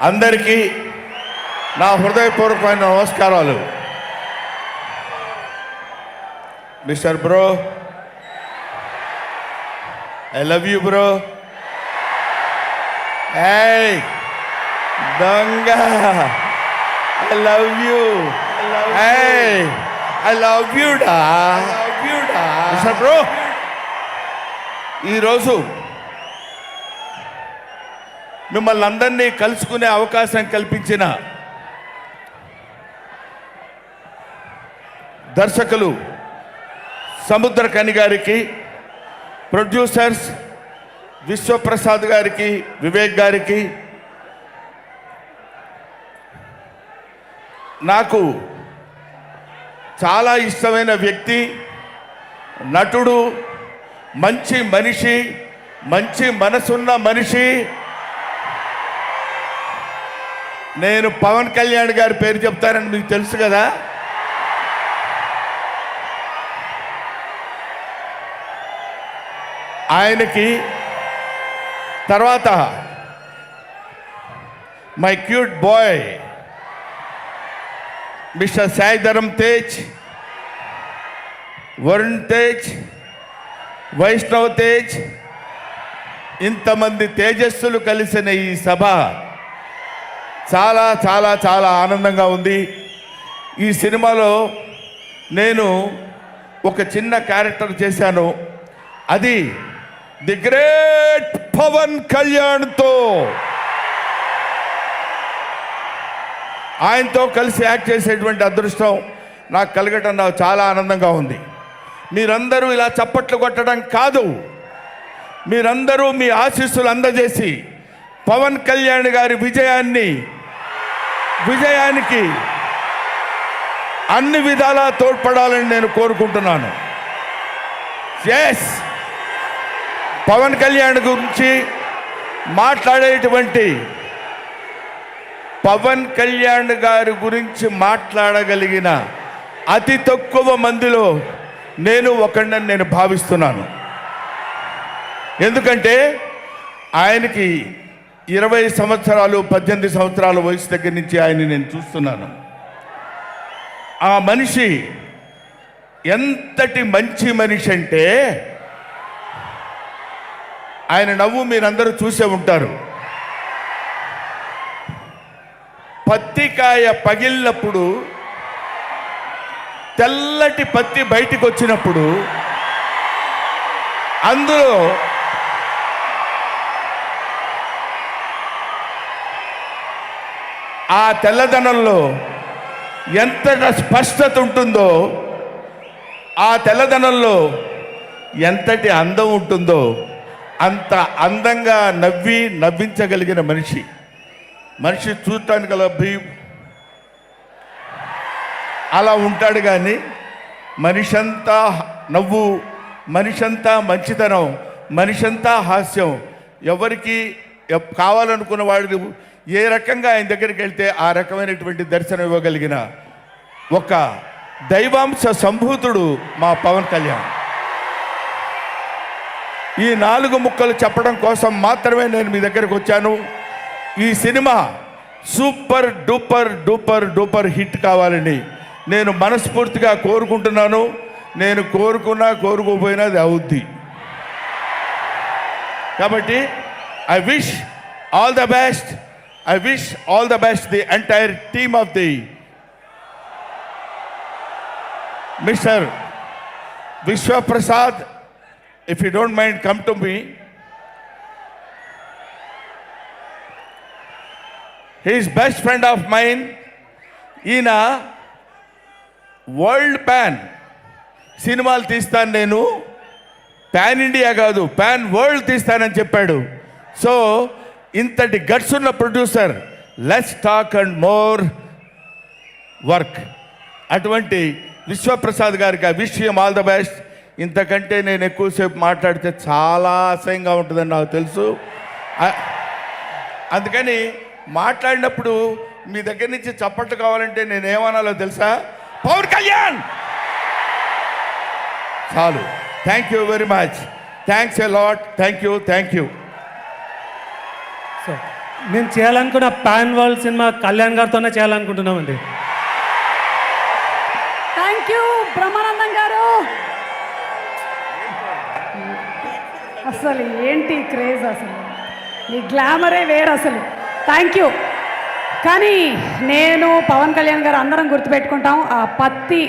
అందరికీ నా హృదయపూర్వకమైన నమస్కారాలు. Mister bro, I love you bro. Hey, Danga, I love you. Hey, I love you da. Mr. Bro, ఈరోజు మిమ్మల్ని అందరినీ కలుసుకునే అవకాశం కల్పించిన దర్శకులు సముద్రకని గారికి, ప్రొడ్యూసర్స్ విశ్వప్రసాద్ గారికి, వివేక్ గారికి, నాకు చాలా ఇష్టమైన వ్యక్తి, నటుడు, మంచి మనిషి, మంచి మనసున్న మనిషి, నేను పవన్ కళ్యాణ్ గారి పేరు చెప్తానని మీకు తెలుసు కదా. ఆయనకి తర్వాత my cute boy mister Sai Dharam Tej, Varun Tej, Vaishnav Tej, ఇంతమంది తేజస్సులు కలిసిన ఈ సభ చాలా చాలా చాలా ఆనందంగా ఉంది. ఈ సినిమాలో నేను ఒక చిన్న క్యారెక్టర్ చేశాను. అది ది గ్రేట్ పవన్ కళ్యాణ్తో, ఆయనతో కలిసి యాక్ట్ చేసేటువంటి అదృష్టం నాకు కలగటం నాకు చాలా ఆనందంగా ఉంది. మీరందరూ ఇలా చప్పట్లు కొట్టడం కాదు, మీరందరూ మీ ఆశీస్సులు అందజేసి పవన్ కళ్యాణ్ గారి విజయానికి అన్ని విధాలా తోడ్పడాలని నేను కోరుకుంటున్నాను. ఎస్, పవన్ కళ్యాణ్ గురించి మాట్లాడేటువంటి, పవన్ కళ్యాణ్ గారి గురించి మాట్లాడగలిగిన అతి తక్కువ మందిలో నేను ఒకడిని నేను భావిస్తున్నాను. ఎందుకంటే ఆయనకి 20 సంవత్సరాలు 18 సంవత్సరాల వయసు దగ్గర నుంచి ఆయన్ని నేను చూస్తున్నాను. ఆ మనిషి ఎంతటి మంచి మనిషి అంటే, ఆయన నవ్వు మీరందరూ చూసే ఉంటారు. పత్తికాయ పగిలినప్పుడు, తెల్లటి పత్తి బయటికి వచ్చినప్పుడు, అందులో ఆ తెల్లదనంలో ఎంత స్పష్టత ఉంటుందో, ఆ తెల్లదనంలో ఎంతటి అందం ఉంటుందో, అంత అందంగా నవ్వించగలిగిన మనిషి చూడటానికి అలా ఉంటాడు. కానీ మనిషంతా నవ్వు, మనిషంతా మంచితనం, మనిషంతా హాస్యం, ఎవరికి కావాలనుకున్న వాడు ఏ రకంగా ఆయన దగ్గరికి వెళ్తే ఆ రకమైనటువంటి దర్శనం ఇవ్వగలిగిన ఒక దైవాంశ సంభూతుడు మా పవన్ కళ్యాణ్. ఈ 4 ముక్కలు చెప్పడం కోసం మాత్రమే నేను మీ దగ్గరకు వచ్చాను. ఈ cinema super duper duper duper hit కావాలని నేను మనస్ఫూర్తిగా కోరుకుంటున్నాను. నేను కోరుకోపోయినా అది అవుద్ది. కాబట్టి I wish all the best the entire team of the mister Vishwaprasad. If you don't mind, come to me. He is best friend of mine. ఈయన వరల్డ్ ప్యాన్ సినిమాలు తీస్తాను, నేను ప్యాన్ ఇండియా కాదు ప్యాన్ వరల్డ్ తీస్తానని చెప్పాడు. సో ఇంతటి guts ఉన్న producer, let's talk and more work. అటువంటి విశ్వప్రసాద్ గారికి I wish him all the best. ఇంతకంటే నేను ఎక్కువసేపు మాట్లాడితే చాలా అసహ్యంగా ఉంటుందని నాకు తెలుసు. అందుకని మాట్లాడినప్పుడు మీ దగ్గర నుంచి చప్పట్లు కావాలంటే నేనేమనాలో తెలుసా? పవన్ కళ్యాణ్ చాలు. Thank you very much. Thanks a lot. Thank you. So మేము చేయాలనుకున్న పాన్ వరల్డ్ సినిమా కళ్యాణ్ గారితోనే చేయాలనుకుంటున్నామండి. Thank you Brahmanandam garu. అసలు ఏంటి క్రేజ్, అసలు మీ గ్లామరే వేరు అసలు. Thank you. కానీ నేను పవన్ కళ్యాణ్ గారు అందరం గుర్తుపెట్టుకుంటాం ఆ పత్తి